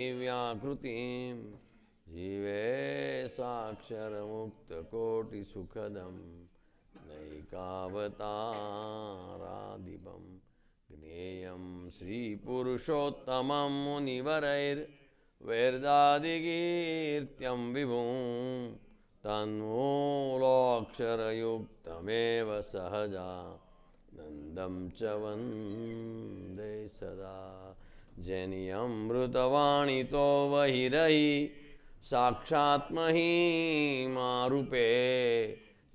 व्याकृतिं जीवे साक्षरमुक्तकोटिसुखदं नैकावतारादिपं ज्ञेयं श्रीपुरुषोत्तमं मुनिवरैर्वेदादिकीर्त्यं विभुं तन्मूलाक्षरयुक्तमेव सहजा नन्दं च वन्दे सदा जनियमृतवाणितो वहिरहि साक्षात् महिमारूपे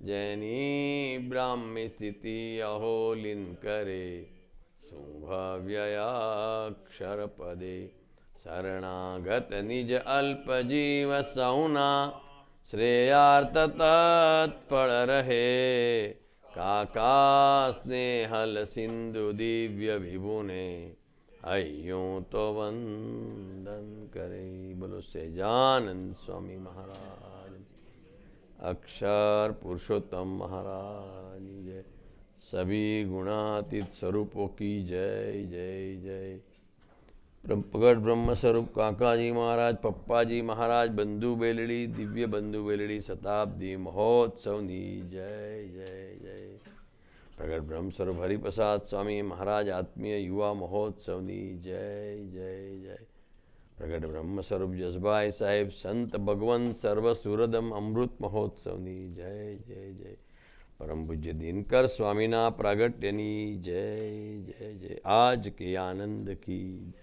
जैनी ब्राह्मी स्थिति अहोलिन करे शुंभव्ययाक्षरपदे शरणागत निज अल्प जीव सौना श्रेयार्थ तत्पर रहे काका स्नेहल सिंधु दिव्य विभुने अयों तो वंदन करे। बोलो सहजानंद स्वामी महाराज, अक्षर पुरुषोत्तम महाराज जय। सभी गुणातीत स्वरूपों की जय जय जय। प्रगट ब्रह्म स्वरूप काका जी महाराज, पप्पा जी महाराज, बंधु बेलड़ी, दिव्य बंधु बेलड़ी शताब्दी महोत्सव नी जय जय जय। प्रगट ब्रह्म स्वरूप हरिप्रसाद स्वामी महाराज आत्मीय युवा महोत्सव नी जय जय जय। प्रगट ब्रह्म स्वरूप जसभाई साहेब संत भगवंत सर्व सुरदम अमृत महोत्सव नी जय जय जय। परम पूज्य दिनकर स्वामीना प्रागट्यनी जय जय जय। आज के आनंद की जय।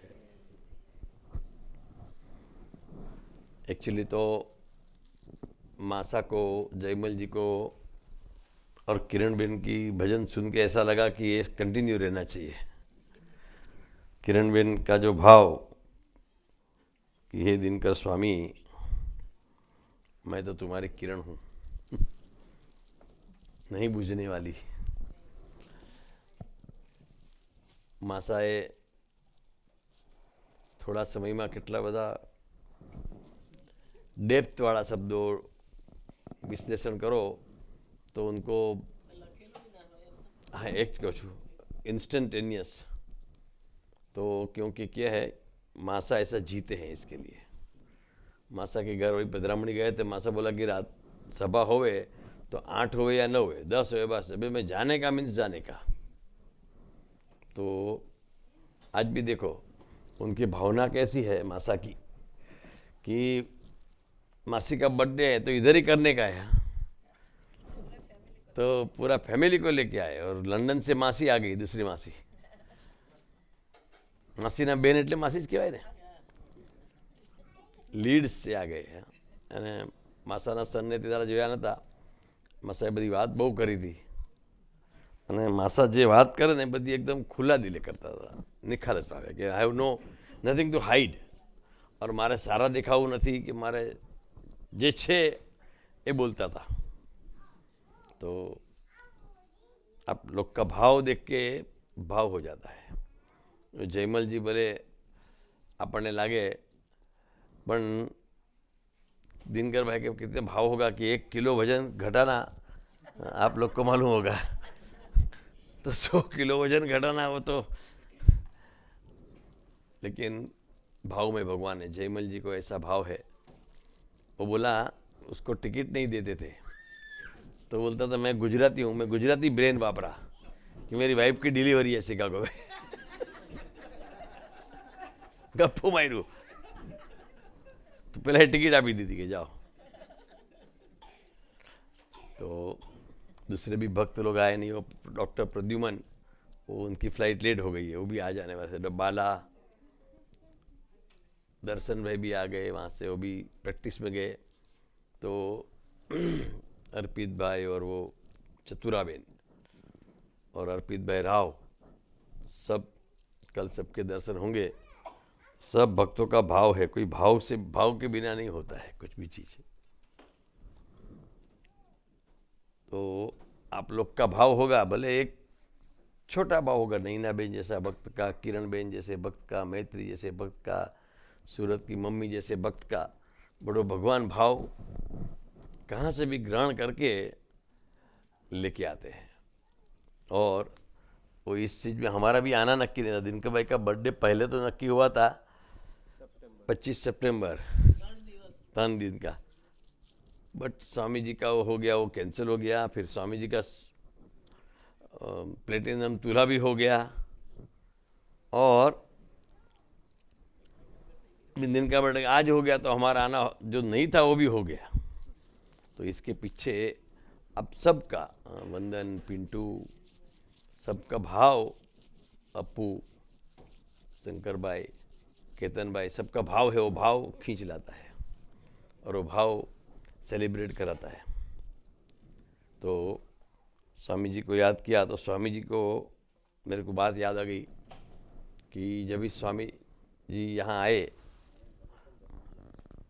एक्चुअली तो मासा को, जयमल जी को और किरण बेन की भजन सुन के ऐसा लगा कि ये कंटिन्यू रहना चाहिए। किरण बेन का जो भाव कि हे दिनकर स्वामी मैं तो तुम्हारी किरण हूँ नहीं बुझने वाली। मासाए थोड़ा समय में કેટલા બધા डेप्थ वाला शब्दों विश्लेषण करो तो उनको हाँ एक कहूँ छूँ इंस्टेंटेनियस। तो क्योंकि क्या है मासा ऐसा जीते हैं इसके लिए। मासा के घर वही पधरामणी गए थे, मासा बोला कि रात सभा होवे तो 8 होवे या 9 होवे 10 होवे बस अभी मैं जाने का मीन्स जाने का। तो आज भी देखो उनकी भावना कैसी है मासा की कि मासी का बर्थडे है तो इधर ही करने का है। तो पूरा फैमिली को लेके आए और लंदन से मासी आ गई, दूसरी मासी। માસીના બેન એટલે માસી જ કહેવાય ને, લીડ્સ से आ गए हैं। અને માસાના સનને તે તારા જોયા નહોતા। માસાએ બધી વાત બહુ કરી હતી અને માસા જે વાત કરે ને બધી એકદમ ખુલ્લા દિલે કરતા હતા, નિખાલસ ભાવે કે I have no nothing to hide. और મારે સારા દેખાવું નથી કે મારે જે છે એ બોलता था। तो आप लोग का भाव देख के भाव हो जाता है। जयमल जी भले अपने लागे पर दिनकर भाई के कितने भाव होगा कि 1 किलो वजन घटाना आप लोग को मालूम होगा। तो 100 किलो वजन घटाना वो तो, लेकिन भाव में भगवान है। जयमल जी को ऐसा भाव है। वो बोला उसको टिकट नहीं देते थे तो बोलता था मैं गुजराती हूँ, मैं गुजराती ब्रेन वापरा कि मेरी वाइफ की डिलीवरी है शिकागो में। गप्पो मारू तो पहले टिकट आपी दी थी कि जाओ। तो दूसरे भी भक्त लोग आए नहीं। वो डॉक्टर प्रद्युमन, वो उनकी फ्लाइट लेट हो गई है, वो भी आ जाने वाले। बाला दर्शन भाई भी आ गए वहाँ से, वो भी प्रैक्टिस में गए। तो अर्पित भाई और वो चतुराबेन और अर्पित भाई राव सब कल सबके दर्शन होंगे। सब भक्तों का भाव है, कोई भाव से, भाव के बिना नहीं होता है कुछ भी चीज़। तो आप लोग का भाव होगा, भले एक छोटा भाव होगा, नैना बेन जैसा भक्त का, किरण बेन जैसे भक्त का, मैत्री जैसे भक्त का, सूरत की मम्मी जैसे भक्त का, बड़ो भगवान भाव कहाँ से भी ग्रहण करके लेके आते हैं। और वो इस चीज़ में हमारा भी आना नक्की नहीं था। दिनकर भाई का बर्थडे पहले तो नक्की हुआ था 25 सितंबर 3 दिन का। बट स्वामी जी का वो हो गया, वो कैंसिल हो गया। फिर स्वामी जी का प्लेटिनम तुला भी हो गया और दिन का बर्थडे आज हो गया, तो हमारा आना जो नहीं था वो भी हो गया। तो इसके पीछे अब सबका वंदन, पिंटू, सबका भाव, अपू, शंकर भाई, केतन भाई, सबका भाव है, वो भाव खींच लाता है और वो भाव सेलिब्रेट कराता है। तो स्वामी जी को याद किया तो स्वामी जी को मेरे को बात याद आ गई कि जब भी स्वामी जी यहाँ आए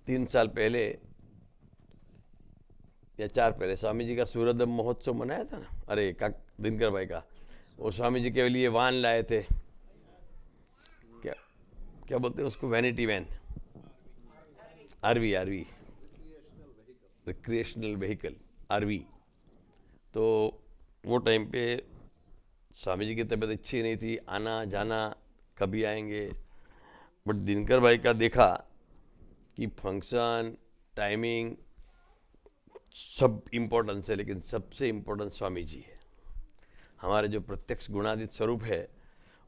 3 साल पहले या 4 पहले, स्वामी जी का सूर्योदय महोत्सव मनाया था ना, अरे का दिनकर भाई का, वो स्वामी जी के लिए वाहन लाए थे, क्या क्या बोलते हैं उसको, vanity van, RV, recreational vehicle, RV. तो वो टाइम पे स्वामी जी की तबीयत अच्छी नहीं थी, आना जाना कभी आएंगे। बट दिनकर भाई का देखा कि फंक्शन, टाइमिंग सब इम्पोर्टेंस है, लेकिन सबसे इम्पोर्टेंट स्वामी जी है। हमारे जो प्रत्यक्ष गुणातीत स्वरूप है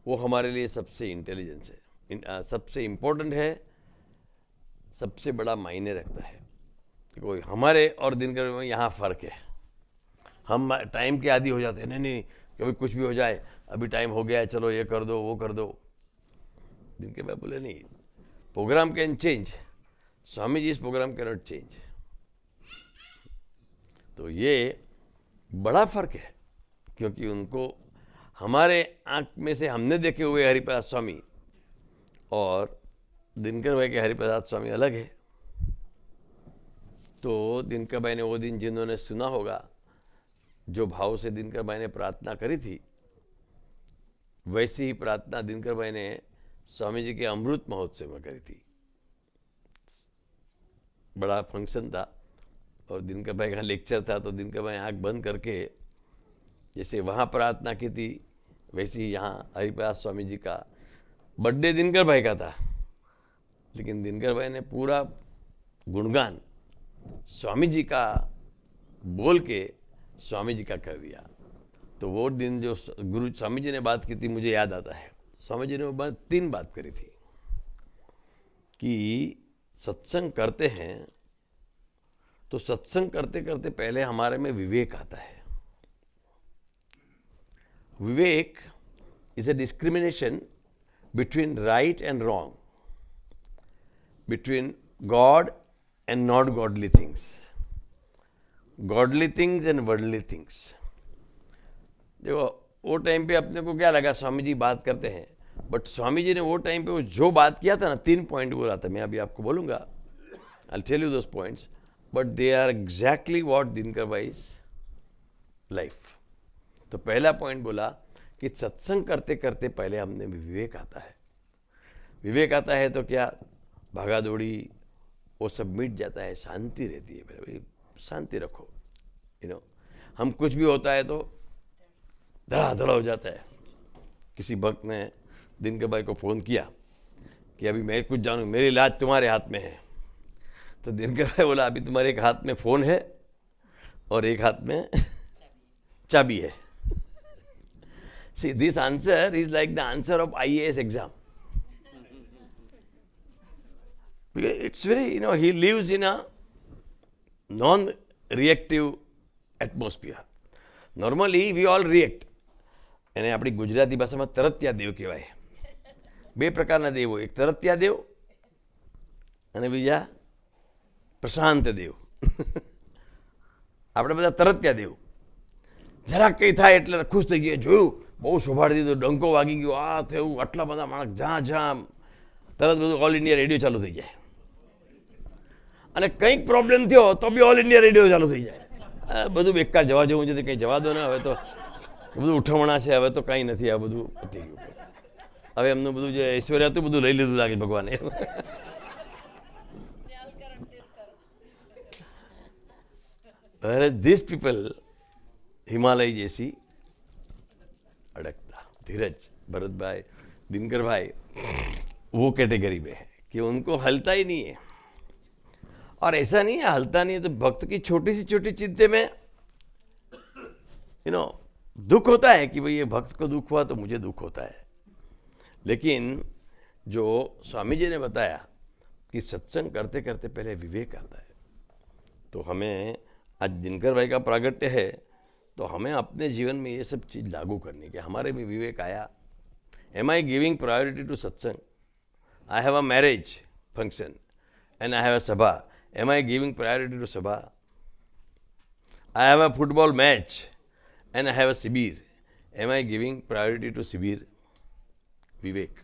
वो हमारे लिए सबसे इंटेलिजेंस है, सबसे इम्पोर्टेंट है, सबसे बड़ा मायने रखता है। कोई हमारे और दिनकर में यहाँ फ़र्क है। हम टाइम के आदी हो जाते हैं, नहीं कभी कुछ भी हो जाए, अभी टाइम हो गया है, चलो ये कर दो वो कर दो। दिनकर भाई बोले नहीं, programme can change, Swami ji इस प्रोग्राम कैन नॉट चेंज। तो ये बड़ा फर्क है, क्योंकि उनको हमारे आँख में से हमने देखे हुए हरिप्रसाद स्वामी और दिनकर भाई के हरिप्रसाद स्वामी अलग है। तो दिनकर भाई ने वो दिन, जिन्होंने सुना होगा, जो भाव से दिनकर भाई ने प्रार्थना करी थी, वैसी ही प्रार्थना दिनकर भाई ने स्वामी जी के अमृत महोत्सव में करी थी। बड़ा फंक्शन था और दिनकर भाई का लेक्चर था, तो दिनकर भाई आँख बंद करके जैसे वहाँ प्रार्थना की थी, वैसे ही यहाँ हरिप्रसाद स्वामी जी का बर्थडे दिनकर भाई का था, लेकिन दिनकर भाई ने पूरा गुणगान स्वामी जी का बोल के स्वामी जी का कर दिया। तो वो दिन जो गुरु स्वामी जी ने बात की थी, मुझे याद आता है। स्वामी जी ने वो 3 बात करी थी कि सत्संग करते हैं तो सत्संग करते करते पहले हमारे में विवेक आता है। विवेक is a discrimination between right and wrong, between God and not godly things, godly things and worldly things। देखो वो टाइम पे अपने को क्या लगा, स्वामी जी बात करते हैं, बट स्वामी जी ने वो टाइम पे वो जो बात किया था ना, 3 पॉइंट बोला था, मैं अभी आपको बोलूँगा, I tell you those points, but they are exactly what Dinkar भाई's लाइफ। तो पहला पॉइंट बोला कि सत्संग करते करते पहले हमने विवेक आता है। विवेक आता है तो क्या, भागा दौड़ी वो सब मिट जाता है, शांति रहती है। भाई शांति रखो, हम कुछ भी होता है तो धड़ाधड़ हो जाता है। किसी भक्त ने दिनकर भाई को फ़ोन किया कि अभी मैं कुछ जानूँ, मेरी इलाज तुम्हारे हाथ में है। तो दिनकर भाई बोला, अभी तुम्हारे एक हाथ में फ़ोन है और एक हाथ में चाबी है। See this answer is like the answer of IAS exam. It's very, he lives in a non-reactive atmosphere. Normally, we all react. એને આપણી ગુજરાતી ભાષામાં તરત્યા દેવ કહેવાય. 2 પ્રકારના દેવો, એક તરત્યા દેવ અને બીજા પ્રશાંત દેવ. આપણે બધા તરત્યા દેવ. જરાક કંઈ થાય એટલે ખુશ થઈ ગયા, જોયું બહુ શોભાડી દીધું, ડંકો વાગી ગયો, આ થયું, આટલા બધા માણસ, જ્યાં તરત બધું ઓલ ઇન્ડિયા રેડિયો ચાલુ થઈ જાય. અને કંઈક પ્રોબ્લેમ થયો તો બી ઓલ ઇન્ડિયા રેડિયો ચાલુ થઈ જાય. બધું બેકાર, જવા જેવું છે, કંઈ જવા દો ને, હવે તો બધું ઉઠામણા છે, હવે તો કંઈ નથી, આ બધું પતી ગયું. હવે એમનું બધું જે ઐશ્વર્ય હતું બધું લઈ લીધું લાગે ભગવાને. ધીસ પીપલ हिमालय जैसी अड़कता, धीरज, भरत भाई, दिनकर भाई वो कैटेगरी में है कि उनको हलता ही नहीं है। और ऐसा नहीं है हलता नहीं है तो भक्त की छोटी सी छोटी चिंता में दुख होता है कि भाई ये भक्त को दुख हुआ तो मुझे दुख होता है। लेकिन जो स्वामी जी ने बताया कि सत्संग करते करते पहले विवेक आता है, तो हमें आज दिनकर भाई का प्रागट्य है तो हमें अपने जीवन में ये सब चीज़ लागू करनी कि हमारे में विवेक आया। Am I giving priority to satsang? I have a marriage function and I have a sabha, am I giving priority to sabha? I have a football match and I have a शिविर, am I giving priority to शिविर? विवेक।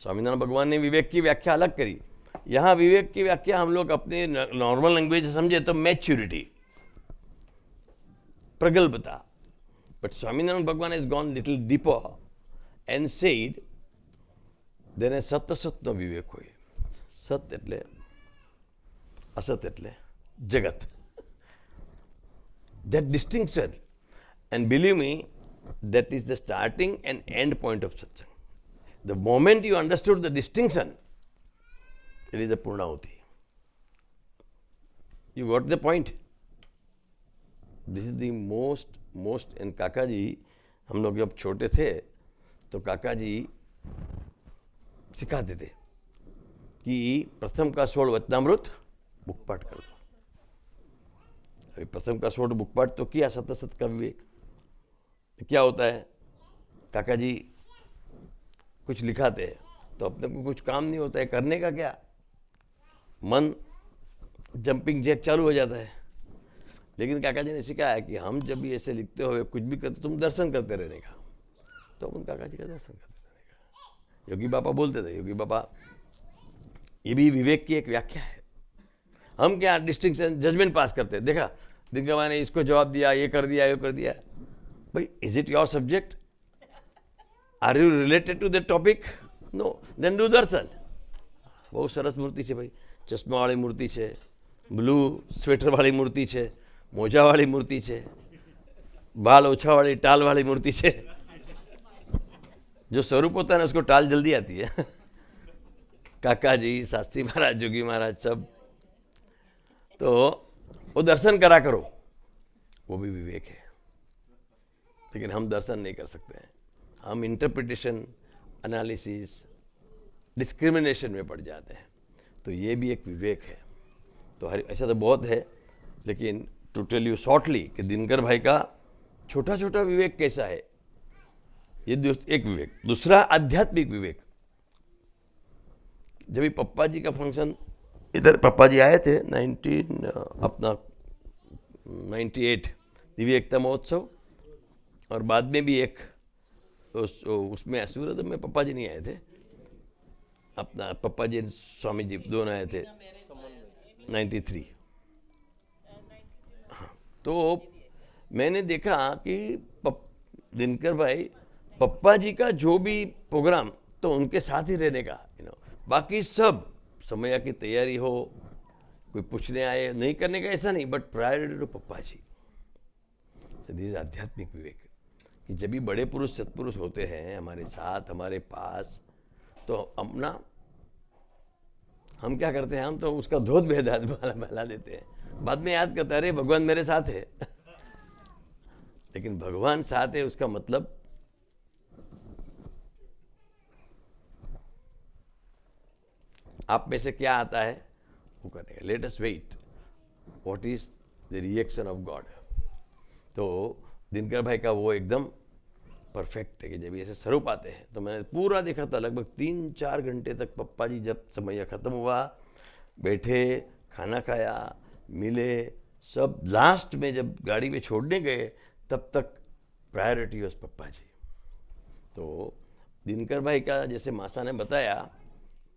स्वामीनारायण भगवान ने विवेक की व्याख्या अलग करी। यहाँ विवेक की व्याख्या हम लोग अपने नॉर्मल लैंग्वेज से समझे तो मैच्योरिटी, प्रगल्भता। बट स्वामीनारायण भगवान has gone little deeper and said તેને સત અસતનો વિવેક હોય। સત એટલે અસત એટલે જગત। That distinction, and believe me, that is the starting and end point of satsang. The moment you understood the distinction, it is a Purnahuti. You got the point? This is the most and काका जी, हम लोग जब छोटे थे तो काका जी सिखाते थे कि प्रथम का 16 वचनामृत बुकपाठ कर दो। अभी प्रथम का 16 बुकपाठ तो किया, सत असत का विवेक। क्या होता है, काका जी कुछ लिखाते हैं तो अपने को कुछ काम नहीं होता है, करने का क्या, मन जंपिंग जैक चालू हो जाता है। लेकिन काका जी ने सिखाया कि हम जब भी ऐसे लिखते हो कुछ भी करते तुम दर्शन करते रहने का। तो अपन काका जी का दर्शन करते रहने का। योगी बाबा बोलते थे, योगी बाबा, ये भी विवेक की एक व्याख्या है। हम क्या डिस्टिंक्शन जजमेंट पास करते हैं, देखा दिनकर भाई ने इसको जवाब दिया, ये कर दिया, ये कर दिया। भाई is it your subject? Are you related to that topic? No, then do darshan. બહુ સરસ મૂર્તિ છે ભાઈ, ચશ્માવાળી મૂર્તિ છે, બ્લુ સ્વેટરવાળી મૂર્તિ છે, મોજાવાળી મૂર્તિ છે, बाल ઓછાવાળી टालवाली मूर्ति છે। जो स्वरूप होता है ना उसको टाल जल्दी आती है। काका जी, शास्त्री महाराज, जोगी महाराज सब, तो वो दर्शन करा करो, वो भी विवेक है। लेकिन हम दर्शन नहीं कर सकते हैं, हम इंटरप्रिटेशन, एनालिसिस, डिस्क्रिमिनेशन में पड़ जाते हैं। तो ये भी एक विवेक है। तो ऐसा तो बहुत है, लेकिन टू टेल यू शॉर्टली कि दिनकर भाई का छोटा छोटा विवेक कैसा है, ये एक विवेक। दूसरा आध्यात्मिक विवेक। जब भी पप्पा जी का फंक्शन, इधर पप्पा जी आए थे 98 दिव्य एकता महोत्सव, और बाद में भी एक उसमें सूरत में पप्पा जी नहीं आए थे, अपना पप्पा जी स्वामी जी दोनों आए थे 93। हाँ, तो मैंने देखा कि दिनकर भाई पप्पा जी का जो भी प्रोग्राम तो उनके साथ ही रहने का, बाकी सब समय की तैयारी हो, कोई पूछने आए नहीं करने का, ऐसा नहीं, बट प्रायोरिटी टू पप्पा जी। दिस आध्यात्मिक विवेक कि जब भी बड़े पुरुष सत्पुरुष होते हैं हमारे साथ, हमारे पास, तो अपना हम क्या करते हैं, हम तो उसका धोत बहला देते हैं, बाद में याद करते हैं अरे भगवान मेरे साथ है। लेकिन भगवान साथ है उसका मतलब आप में से क्या आता है वो करेगा। Let us wait what is the reaction of God. तो दिनकर भाई का वो एकदम परफेक्ट है कि जब ऐसे स्वरूप आते हैं तो मैंने पूरा देखा था, लगभग 3-4 घंटे तक पप्पा जी जब समय ख़त्म हुआ, बैठे, खाना खाया, मिले, सब लास्ट में जब गाड़ी में छोड़ने गए तब तक प्रायोरिटी वॉज पप्पा जी। तो दिनकर भाई का जैसे मासा ने बताया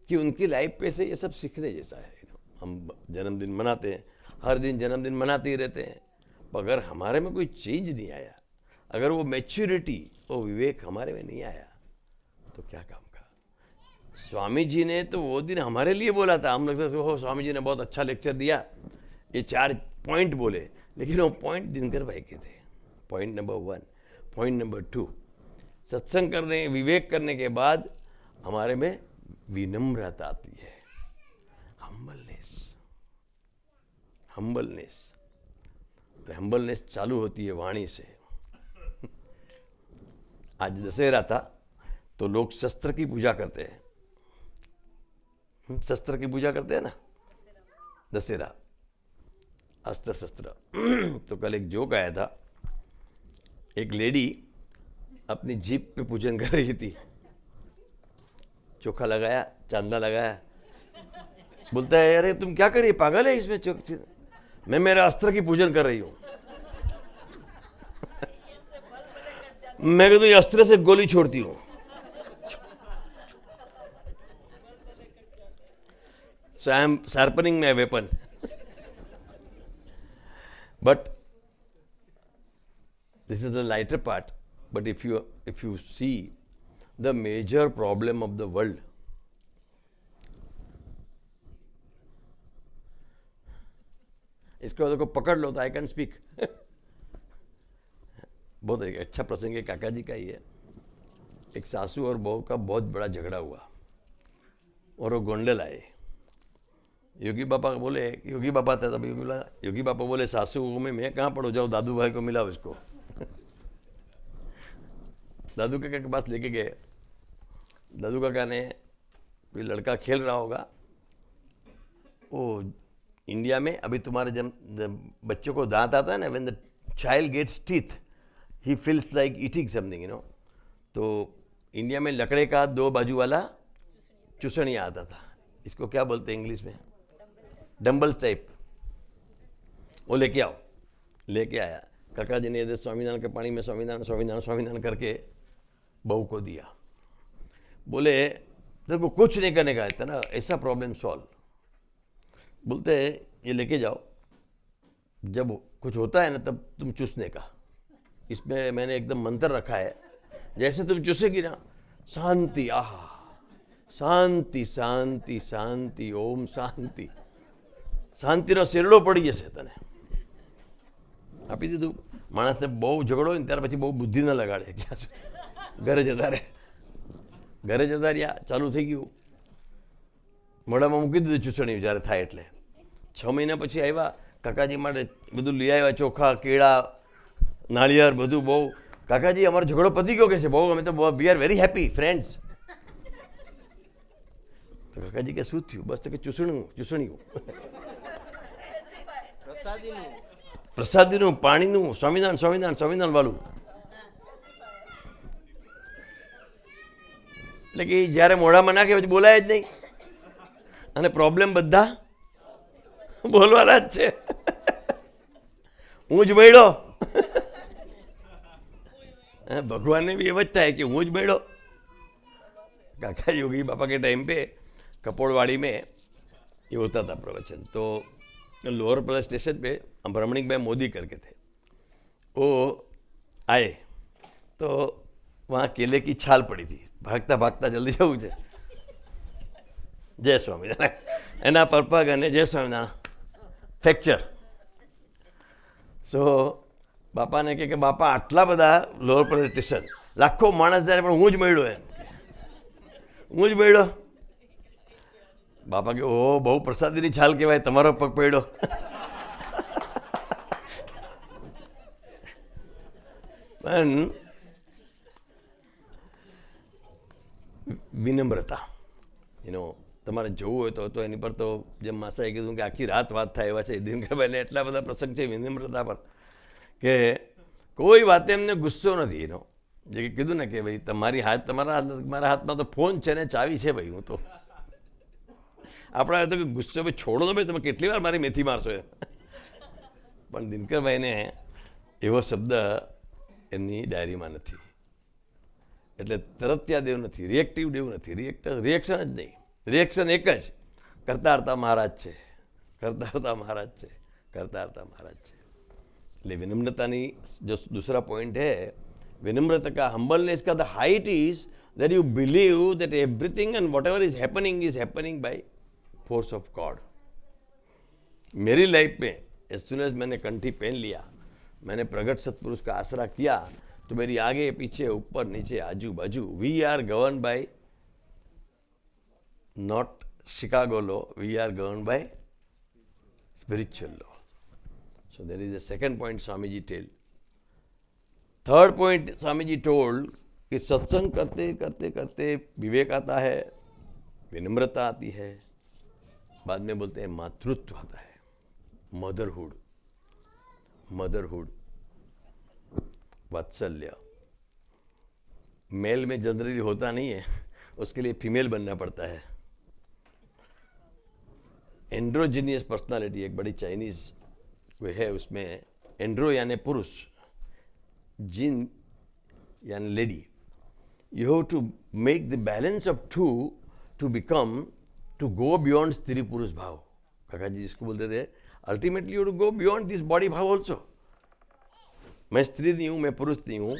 कि उनकी लाइफ पे से ये सब सीखने जैसा है। हम जन्मदिन मनाते हैं, हर दिन जन्मदिन मनाते ही रहते हैं, पर अगर हमारे में कोई चेंज नहीं आया, अगर वो मैच्योरिटी, वो विवेक हमारे में नहीं आया, तो क्या काम का। स्वामी जी ने तो वो दिन हमारे लिए बोला था, हम लोग हो स्वामी जी ने बहुत अच्छा लेक्चर दिया, ये 4 पॉइंट बोले, लेकिन वो पॉइंट दिनकर भाई के थे। पॉइंट नंबर 1, पॉइंट नंबर 2, सत्संग करने, विवेक करने के बाद हमारे में विनम्रता आती है। हम्बलनेस। हम्बलनेस चालू होती है वाणी से। आज दशहरा था तो लोग शस्त्र की पूजा करते हैं। शस्त्र की पूजा करते हैं ना, दशहरा, अस्त्र शस्त्र। तो कल एक जोक आया था, एक लेडी अपनी जीप पे पूजन कर रही थी, चोखा लगाया, चांदना लगाया, बोलता है अरे तुम क्या कर रही है, पागल है इसमें मैं मेरा अस्त्र की पूजन कर रही हूं। मैं कहता हूं अस्त्र से गोली छोड़ती हूं। So I am sharpening my weapon. But this is the lighter part. But if you see the major problem of the world, इसको देखो पकड़ लो तो आई कैन स्पीक। बहुत एक अच्छा प्रसंग है, काका जी का ही है। एक सासू और बहू का बहुत बड़ा झगड़ा हुआ और वो गोंडल आए। योगी बाबा बोले, योगी बाबा था तब, योगी बाबा बोले सासू में मैं कहाँ पढ़ो, जाओ दादू भाई को मिलाओ इसको। दादू काका के पास लेके गए। दादू काका ने, कोई लड़का खेल रहा होगा, वो इंडिया में अभी तुम्हारे जब बच्चों को दांत आता है ना, when the child gets teeth he feels like eating something, you know. तो इंडिया में लकड़े का 2 बाजू वाला चूसणिया आता था, इसको क्या बोलते हैं इंग्लिश में, डम्बल्स टाइप। वो लेके आओ, लेके आया। काका जी ने स्वामीनारायण के पानी में स्वामीनारायण स्वामीनारायण स्वामीनारायण करके बहू को दिया। बोले देखो कुछ नहीं करने का, इतना ऐसा प्रॉब्लम सॉल्व। बोलते हैं ये लेके जाओ, जब कुछ होता है ना तब तुम चूसने का। इसमें मैंने एकदम मंत्र रखा है, जैसे तुम चूसेगी ना, शांति, आहा शांति शांति शांति, ओम शांति, શાંતિનો શેરડો પડી જશે તને। આપી દીધું। માણસને બહુ ઝઘડો હોય ને ત્યાર પછી બહુ બુદ્ધિ ન લગાડે, ક્યાં સુધી ઘરે જતા રહે। ઘરે જતા રહ્યા, ચાલુ થઈ ગયું, મોઢામાં મૂકી દીધું ચૂસણી જ્યારે થાય એટલે। 6 મહિના પછી આવ્યા, કાકાજી માટે બધું લઈ આવ્યા, ચોખા, કેળા, નાળિયેર, બધું બહુ। કાકાજી અમારો ઝઘડો પતી ગયો કે છે, બહુ અમે તો we are very happy friends. તો કાકાજી કે શું થયું? બસ તો કે ચૂસણિયું પ્રસાદીનું, પાણીનું, સ્વામિનારાયણ સ્વામિનારાયણ સ્વામિનારાયણ વાળું। એટલે કે જ્યારે મોઢામાં નાખે પછી બોલાય જ નહીં, અને પ્રોબ્લેમ બધા બોલવાના જ છે। હું જ બળ્યો। ભગવાનને भी એમ જ થાય कि હું જ બળ્યો। काका योगी बाबा के टाइम पे कपोड़वाड़ी में ये होता था प्रवचन। तो लोअर प्रदेश स्टेशन पे रमणीक भाई मोदी करके थे, वो आए तो वहाँ केले की छाल पड़ी थी। भागता भागता जल्दी जाऊँ છે, जय स्वामीनारायण एना पर पग अने जय स्वामीनारायण फ्रेक्चर। सो बापा ने कहे कि बापा आटला बधा लोअर प्रदेश स्टेशन लाखों माणस जाए पण हूँ ज मळ्यो एम, हूँ ज मळ्यो। बापा के ओ बहु प्रसादीनी छाल कहेवाय, तमारो पग पड्यो। पण विनम्रता, यू नो, તમારે જોવું હોય તો એની પર તો જેમ માસાએ કીધું કે આખી રાત વાત થાય એવા છે। દિનકરભાઈને એટલા બધા પ્રસંગ છે વિનમ્રતા પર કે કોઈ વાતે એમને ગુસ્સો નથી। એનો જે કીધું ને કે ભાઈ તમારી હાથ, મારા હાથમાં તો ફોન છે ને ચાવી છે ભાઈ, હું તો આપણા તો ગુસ્સો ભાઈ છોડો તો ભાઈ, તમે કેટલી વાર મારી મેથી મારશો એ। પણ દિનકરભાઈને એવો શબ્દ એમની ડાયરીમાં નથી, એટલે તરત્યા દેવ નથી, રિએક્ટિવ દેવ નથી, રિએક્શન જ નહીં। રિએક્શન એક જ, કરતા હરતા મહારાજ છે, करता हरता महाराज છે, करता हरता महाराज છે। એટલે विनम्रतानी जो दूसरा पॉइंट है, विनम्रता का, हम्बलनेस का the height is that you believe that everything and what ever is happening by force of God. मेरी लाइफ में एज सुन एज मैंने कंठी पहन लिया, मैंने प्रगट सत्पुरुष का आसरा किया, तो मेरी आगे पीछे ऊपर नीचे आजू बाजू we are govern by not Chicago law, we are govern by spiritual law. So there is a second point Swamiji told. Third point Swamiji told कि सत्संग करते करते करते विवेक आता है, विनम्रता आती है, बाद में बोलते हैं मातृत्व आता है, मदरहुड, मदरहुड, वात्सल्य। मेल में जनरली होता नहीं है, उसके लिए फीमेल बनना पड़ता है। एंड्रोजीनियस पर्सनालिटी एक बड़ी चाइनीज कोई है, उसमें एंड्रो यानी पुरुष, जिन यानी lady. You have to make the balance of to to become, to go beyond स्त्री पुरुष भाव। काका जी जिसको बोलते थे, ultimately you to go beyond this body भाव ऑल्सो। मैं स्त्री नहीं हूँ, मैं पुरुष नहीं हूँ।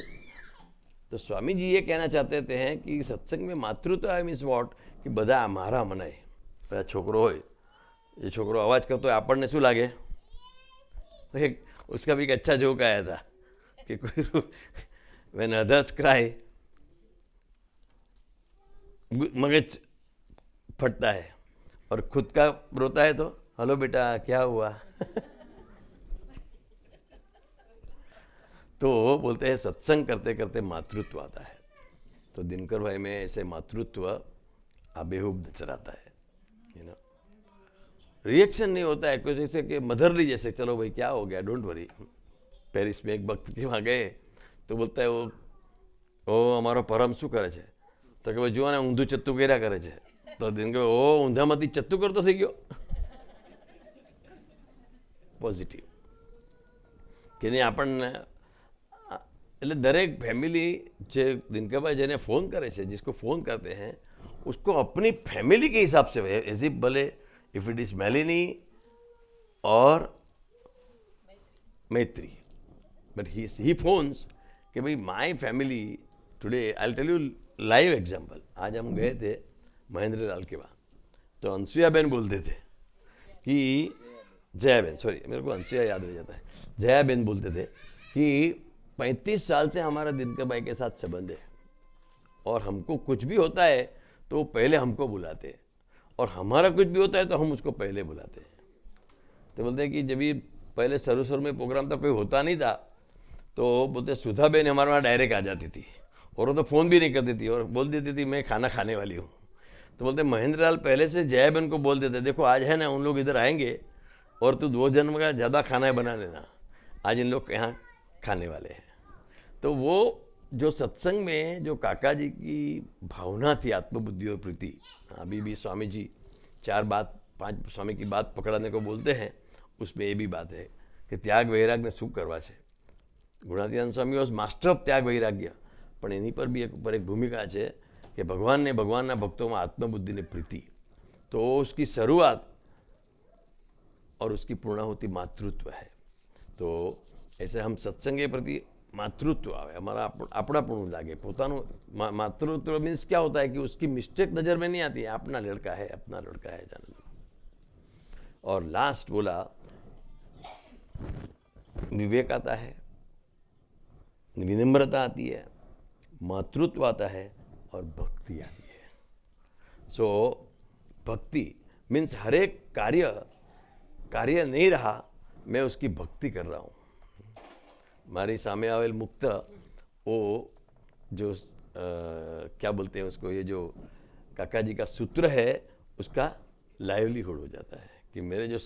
तो स्वामी जी ये कहना चाहते थे हैं कि सत्संग में मातृत्व है मीन्स वॉट, कि બધા મારા મનાય। બધા છોકરો હોય, ये छोकरो अवाज करतो है, આપણને શું લાગે? एक उसका भी एक अच्छा जोक आया था कि कोई व्हेन अदर्स क्राई मगज फटता है, और खुद का रोता है तो हेलो बेटा क्या हुआ? तो बोलते हैं सत्संग करते करते मातृत्व आता है। तो दिनकर भाई में ऐसे मातृत्व आबेहूब नजर आता है। यू नो, रिएक्शन नहीं होता है कुछ जैसे कि मदरली जैसे, चलो भाई क्या हो गया, डोंट वरी। पेरिस में एक भक्त के वहाँ गए तो बोलता है वो અમારો પરમ શું કરે છે? તો કે ભાઈ જુઓ ને ઊંધું ચત્તું કર્યા કરે છે। તો દિન કે ઓ ઊંધામાંથી ચત્તું કરતો થઈ ગયો। પોઝિટિવ કે નહીં આપણને, એટલે દરેક ફેમિલી જે દિનકરભાઈ જેને ફોન કરે છે, जिसको फ़ोन करते हैं उसको अपनी फैमिली के हिसाब से एज इफ भले इफ इट इज मैलिनी और मैत्री, बट ही फोन्स कि भाई my family today. I will tell you live example. आज हम गए थे महेंद्र लाल के वहाँ, तो अनसुया बहन बोलते थे कि जया बहन, सॉरी मेरे को अनसुया याद रह जाता है, जया बहन बोलते थे कि 35 साल से हमारा दिनकर भाई के साथ संबंध है, और हमको कुछ भी होता है तो वो पहले हमको बुलाते हैं, और हमारा कुछ भी होता है तो हम उसको पहले बुलाते हैं। तो बोलते हैं कि जब ये पहले शुरू में प्रोग्राम था, कोई होता नहीं था, तो बोलते सुधा बहन हमारे वहाँ डायरेक्ट आ जाती थी, और वो तो फ़ोन भी नहीं करती थी, और बोल देती थी मैं खाना खाने वाली हूँ। तो बोलते महेंद्र लाल पहले से जया बहन को बोल देते, देखो आज है ना उन लोग इधर आएंगे और तू 2 जन्म का ज़्यादा खाना बना लेना, आज इन लोग यहाँ खाने वाले हैं। तो वो जो सत्संग में जो काका जी की भावना थी, आत्मबुद्धि और प्रीति। अभी भी स्वामी जी 5 स्वामी की बात पकड़ाने को बोलते हैं, उसमें ये भी बात है कि त्याग वैराग्य શું કરવા છે। ગુણાતીતાનંદ સ્વામી વોઝ માસ્ટર ઓફ त्याग वैराग्य, પણ એની પર બી એક ભૂમિકા છે कि भगवान ने भगवानના ભક્તોમાં आत्मबुद्धि ने प्रीति। तो उसकी शुरुआत और उसकी पूर्णाहुति मातृत्व है। तो ऐसे हम सत्संग के प्रति मातृत्व आवे, हमारा अपनापणું लागे, પોતાનું मातृत्व मीन्स क्या होता है कि उसकी मिस्टेक नज़र में नहीं आती है, अपना लड़का है जान लो। और लास्ट बोला विवेक आता है, विनम्रता आती है, मातृत्व आता है और भक्ति आती है। सो भक्ति मीन्स हर एक कार्य नहीं रहा, मैं उसकी भक्ति कर रहा हूँ। मारी सामे आवेल मुक्त, वो जो क्या बोलते हैं उसको, ये जो काका जी का सूत्र है उसका लाइवलीहुड हो जाता है कि मेरे जो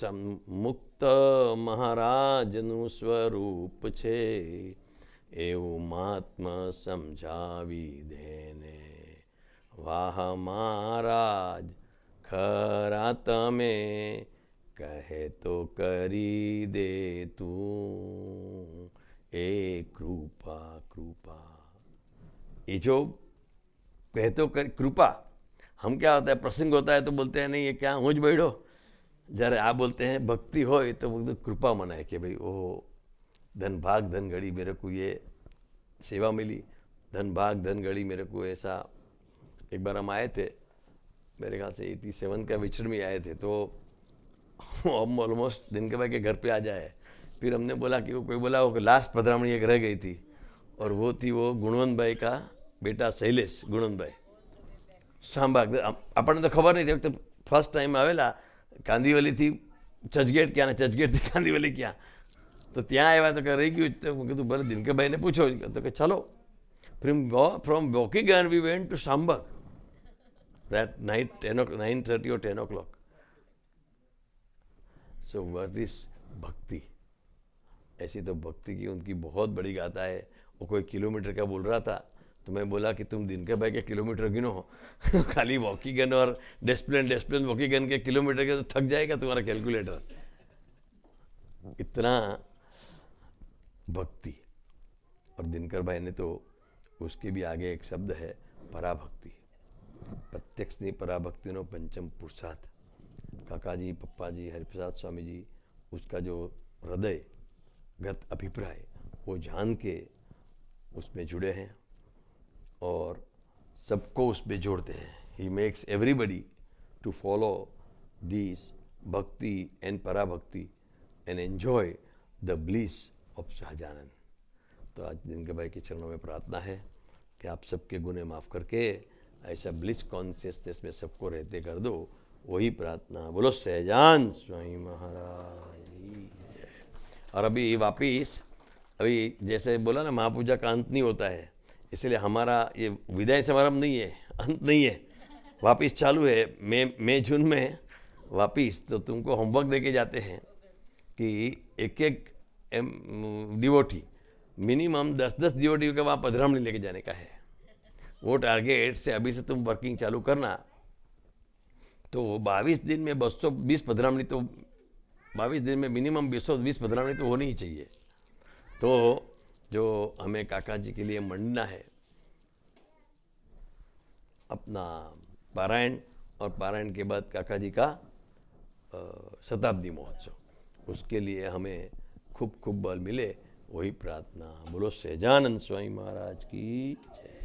मुक्त महाराजनु स्वरूप छे एवं महात्मा समझावी देने, वाह महाराज खरा तमे कहे तो करी दे तू ए कृपा कृपा। ये जो कहे तो कर कृपा, हम क्या होता है प्रसंग होता है तो बोलते हैं नहीं ये क्या હું જ बैठो, जरा आप बोलते हैं भक्ति हो तो बोलते कृपा मनाए कि भाई ओ धन भाग धन घड़ी मेरे को ये सेवा मिली, धन भाग धन घड़ी मेरे को ऐसा। एक बार हम आए थे, मेरे ख्याल से 87 का विचर में आए थे, तो हम ऑलमोस्ट दिन के भाई के घर पे आ जाए। फिर हमने बोला कि वो कोई बोला वो लास्ट पधरामणी एक रह गई थी, और वो थी वो गुणवंत भाई का बेटा शैलेश गुणवंत भाई શાંબાગ। આપણને તો ખબર નહીં હતી, ફર્સ્ટ ટાઈમ આવેલા કાંદીવલીથી ચર્ચગેટ ક્યાં ને ચર્ચગેટથી કાંદીવલી ક્યાં, તો ત્યાં આવ્યા તો કે રહી ગયું તો મેં કીધું ભલે દિનકરભાઈને પૂછો તો કે ચલો from Waukegan we went to Schaumburg that night 9:30 or 10 o'clock. So what is भक्ति? ऐसी तो भक्ति की उनकी बहुत बड़ी गाथा है. वो कोई किलोमीटर का बोल रहा था तो मैं बोला कि तुम दिन के भाई के किलोमीटर गिनो खाली वॉकीगन और डेस्प्लेन वॉकीगन के किलोमीटर के तो थक जाएगा तुम्हारा कैलकुलेटर. इतना भक्ति. और दिनकर भाई ने तो उसके भी आगे एक शब्द है पराभक्ति. प्रत्यक्षની पराभक्तिનો पंचम पुरुषार्थ. काकाजी पप्पाजी हरिप्रसाद स्वामी जी उसका जो हृदय गत अभिप्राय वो जान के उसमें जुड़े हैं और सबको उसमें जोड़ते हैं. He makes everybody to follow this bhakti and parabhakti and enjoy the bliss of Sahajanand. तो आज दिनकर भाई के चरणों में प्रार्थना है कि आप सबके गुने माफ़ करके ऐसा ब्लिस कॉन्शियसनेस में सबको रहते कर दो. वही प्रार्थना. बोलो सहजान स्वामी महाराज की जय. और अभी वापिस अभी जैसे बोला ना महापूजा का अंत नहीं होता है, इसलिए हमारा ये विदाई समारंभ नहीं है, अंत नहीं है, वापिस चालू है. मई जून में वापिस तो तुमको होमवर्क देके जाते हैं कि एक एक डिवोटी मिनिमम 10-10 डिवोटी का वहाँ पधरामणी लेके जाने का है. वो टारगेट से अभी से तुम वर्किंग चालू करना तो 22 दिन में 220 पधरामणी तो 22 दिन में मिनिमम 220 पधरामणी तो होनी ही चाहिए. तो जो हमें काका जी के लिए मंडना है अपना पारायण और पारायण के बाद काका जी का शताब्दी महोत्सव, उसके लिए हमें खूब खूब बल मिले. वही प्रार्थना. बोलो सहजानंद स्वामी महाराज की जय.